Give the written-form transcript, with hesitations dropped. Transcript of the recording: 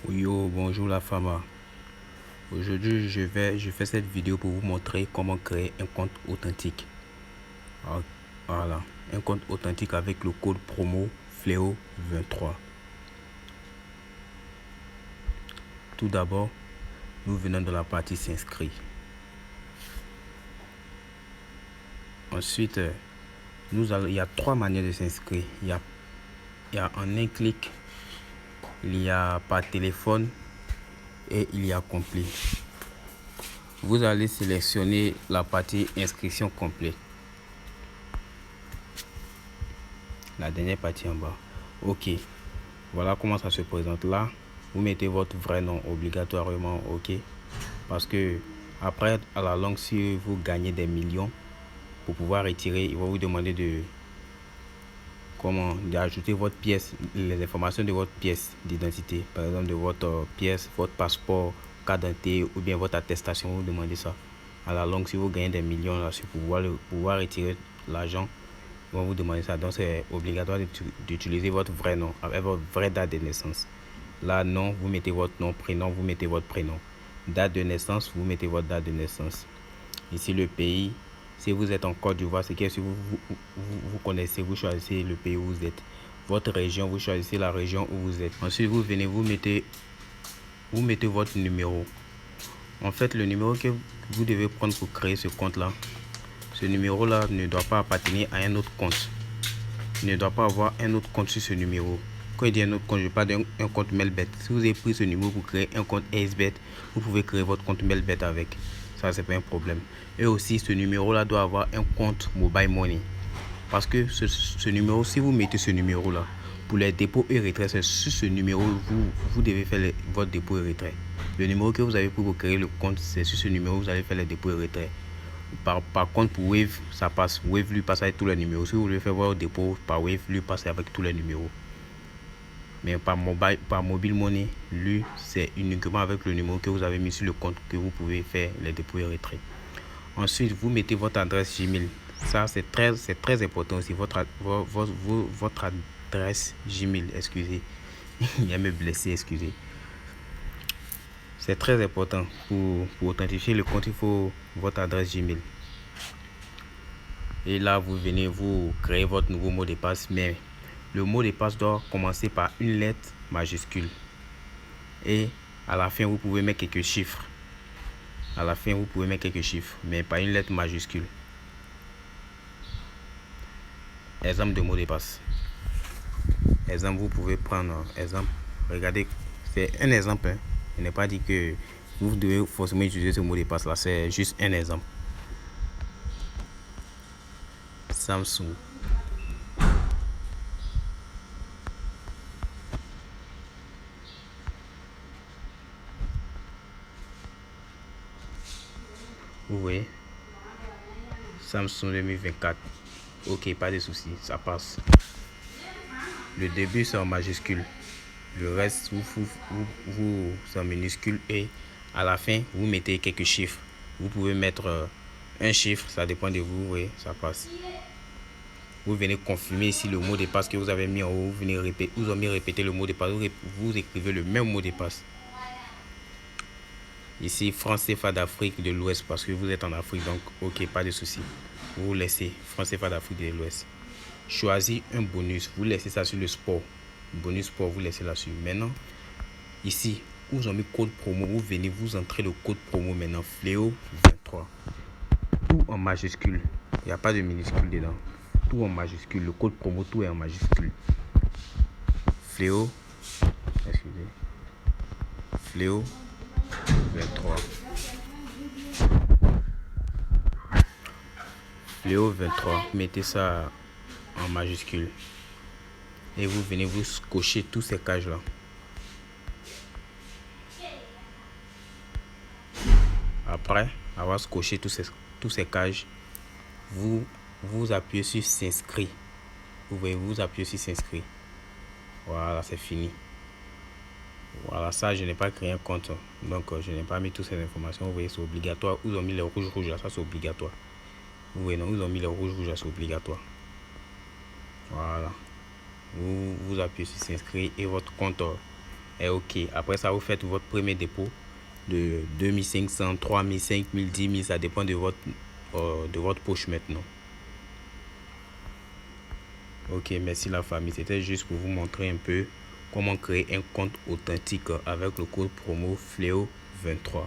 Yo, bonjour la femme. Aujourd'hui, je fais cette vidéo pour vous montrer comment créer un compte authentique. Voilà, un compte authentique avec le code promo FLEO23. Tout d'abord, nous venons de la partie s'inscrire. Ensuite, il y a trois manières de s'inscrire. Il y a en un clic, il y a par téléphone et il y a complet. Vous allez sélectionner la partie inscription complète. La dernière partie en bas. Ok. Voilà comment ça se présente là. Vous mettez votre vrai nom obligatoirement. Ok. Parce que après, à la longue, si vous gagnez des millions, pour pouvoir retirer, il va vous demander d'ajouter votre pièce, les informations de votre pièce d'identité. Par exemple, de votre pièce, votre passeport, carte d'identité ou bien votre attestation. Vous demandez ça. À la longue, si vous gagnez des millions là, pour pouvoir retirer l'argent, ils vont vous demander ça. Donc, c'est obligatoire d'utiliser votre vrai nom avec votre vraie date de naissance. Là, non, vous mettez votre nom, prénom, vous mettez votre prénom. Date de naissance, vous mettez votre date de naissance. Ici, le pays. Si vous êtes en Côte d'Ivoire, c'est que si vous connaissez, vous choisissez le pays où vous êtes. Votre région, vous choisissez la région où vous êtes. Ensuite, vous venez, vous mettez votre numéro. En fait, le numéro que vous devez prendre pour créer ce compte-là, ce numéro-là ne doit pas appartenir à un autre compte. Il ne doit pas avoir un autre compte sur ce numéro. Quand je dis un autre compte, je parle d'un compte Melbet. Si vous avez pris ce numéro pour créer un compte AceBet, vous pouvez créer votre compte Melbet avec. Ça, c'est pas un problème. Et aussi, ce numéro-là doit avoir un compte Mobile Money. Parce que ce numéro, si vous mettez ce numéro-là, pour les dépôts et retraits, c'est sur ce numéro vous devez faire votre dépôt et retrait. Le numéro que vous avez pris pour créer le compte, c'est sur ce numéro que vous allez faire les dépôts et retraits. Par contre, pour Wave, ça passe. Wave lui passe avec tous les numéros. Si vous voulez faire votre dépôt par Wave, lui passe avec tous les numéros. Mais par Mobile Money, lui, c'est uniquement avec le numéro que vous avez mis sur le compte que vous pouvez faire les dépôts et retraits. Ensuite, vous mettez votre adresse Gmail. Ça, c'est très important aussi. Votre adresse Gmail, excusez. Il va me blesser, excusez. C'est très important. Pour authentifier le compte, il faut votre adresse Gmail. Et là, vous venez, vous créer votre nouveau mot de passe. Mais le mot de passe doit commencer par une lettre majuscule. Et à la fin, vous pouvez mettre quelques chiffres. À la fin, vous pouvez mettre quelques chiffres, mais pas une lettre majuscule. Exemple de mot de passe. Exemple, vous pouvez prendre exemple. Regardez, c'est un exemple. Hein. Je n'ai pas dit que vous devez forcément utiliser ce mot de passe là. C'est juste un exemple. Samsung. Vous voyez, Samsung 2024. Ok, pas de soucis, ça passe. Le début c'est en majuscule. Le reste, vous c'est en minuscule. Et à la fin, vous mettez quelques chiffres. Vous pouvez mettre un chiffre, ça dépend de vous. Oui, ça passe. Vous venez confirmer ici le mot de passe que vous avez mis en haut. Vous venez répéter, vous avez répété le mot de passe. Vous écrivez le même mot de passe. Ici, France CFA d'Afrique de l'Ouest parce que vous êtes en Afrique. Donc, ok, pas de souci. Vous laissez France CFA d'Afrique de l'Ouest. Choisissez un bonus. Vous laissez ça sur le sport. Bonus sport, vous laissez là-dessus. Maintenant, ici, vous avez mis code promo. Vous venez, vous entrez le code promo maintenant. FLEO23. Tout en majuscule. Il n'y a pas de minuscule dedans. Tout en majuscule. Le code promo, tout est en majuscule. FLEO. Excusez. FLEO 23. FLEO 23. Mettez ça en majuscule. Et vous venez vous cocher tous ces cages là. Après avoir coché tous ces cages, vous appuyez sur s'inscrire. Vous voyez, vous appuyez sur s'inscrire. Voilà, c'est fini. Voilà, ça, je n'ai pas créé un compte. Donc, je n'ai pas mis toutes ces informations. Vous voyez, c'est obligatoire. Ils ont mis les rouges là, ça c'est obligatoire. Vous voyez, non, ils ont mis les rouges là, c'est obligatoire. Voilà. Vous appuyez sur s'inscrire et votre compte est OK. Après ça, vous faites votre premier dépôt de 2500, 3000, 5000, 10 000. Ça dépend de votre poche maintenant. Ok, merci la famille. C'était juste pour vous montrer un peu comment créer un compte authentique avec le code promo FLEO23.